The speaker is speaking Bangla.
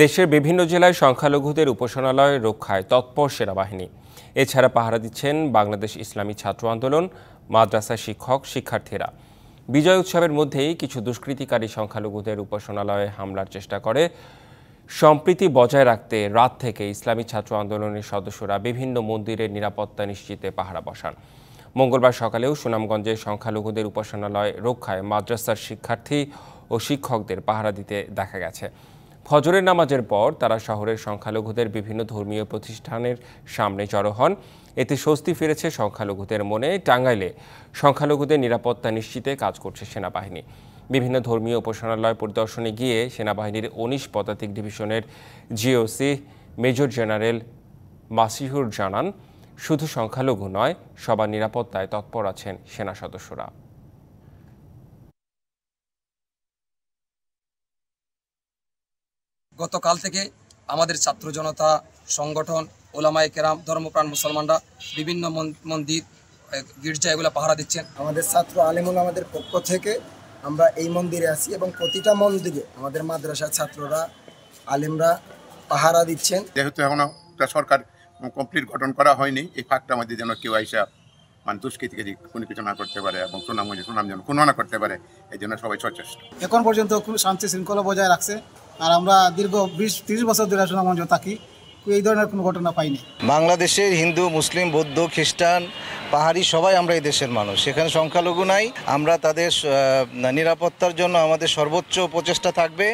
দেশের বিভিন্ন জেলায় সংখ্যালঘুদের উপাসনালয় রক্ষায় তৎপর সেনাবাহিনী। এছাড়া পাহারা দিচ্ছেন বাংলাদেশ ইসলামী ছাত্র আন্দোলন, মাদ্রাসা শিক্ষক, শিক্ষার্থীরা। বিজয় উৎসবের মধ্যেই কিছু দুষ্কৃতিকারী সংখ্যালঘুদের উপাসনালয়ে হামলার চেষ্টা করে। সম্প্রীতি বজায় রাখতে রাত থেকে ইসলামী ছাত্র আন্দোলনের সদস্যরা বিভিন্ন মন্দিরের নিরাপত্তা নিশ্চিতে পাহারা বসান। মঙ্গলবার সকালেও সুনামগঞ্জে সংখ্যালঘুদের উপাসনালয় রক্ষায় মাদ্রাসার শিক্ষার্থী ও শিক্ষকদের পাহারা দিতে দেখা গেছে। ফজরের নামাজের পর তারা শহরের সংখ্যালঘুদের বিভিন্ন ধর্মীয় প্রতিষ্ঠানের সামনে জড়ো হন। এতে স্বস্তি ফিরেছে সংখ্যালঘুদের মনে। টাঙ্গাইলে সংখ্যালঘুদের নিরাপত্তা নিশ্চিতে কাজ করছে সেনাবাহিনী। বিভিন্ন ধর্মীয় উপাসনালয় পরিদর্শনে গিয়ে সেনাবাহিনীর ১৯ পদাতিক ডিভিশনের জিওসি মেজর জেনারেল মাসিহুর জানান, শুধু সংখ্যালঘু নয়, সবার নিরাপত্তায় তৎপর আছেন সেনা সদস্যরা। গতকাল থেকে আমাদের ছাত্র জনতা সংগঠন, ওলামায়ে কেরাম, ধর্মপ্রাণ মুসলমানরা বিভিন্ন মন্দির, গির্জা এগুলো পাহারা দিচ্ছেন। আমাদের ছাত্র আলেমুল আমাদের পক্ষ থেকে আমরা এই মন্দিরে আছি এবং প্রতিটা মন্দিরে আমাদের মাদ্রাসার ছাত্ররা, আলেমরা পাহারা দিচ্ছেন। যেহেতু এখনো সরকার কমপ্লিট গঠন করা হয়নি, এই ফাঁকটার মধ্যে যেন কেউ আইসা দুষ্কৃতিকে কোনো কিছু না করতে পারে এবং সুনাম যেন কোনো না করতে পারে, এই জন্য সবাই সচেষ্ট। এখন পর্যন্ত খুব শান্তি শৃঙ্খলা বজায় রাখছে। আর আমরা দীর্ঘ 20-30 বছর ধরে সুনামগঞ্জ থাকি, এই ধরনের কোনো ঘটনা পাইনি। বাংলাদেশের হিন্দু, মুসলিম, বৌদ্ধ, খ্রিস্টান, পাহাড়ি সবাই আমরা এই দেশের মানুষ, সেখানে সংখ্যালঘু নাই। আমরা তাদের নিরাপত্তার জন্য আমাদের সর্বোচ্চ প্রচেষ্টা থাকবে।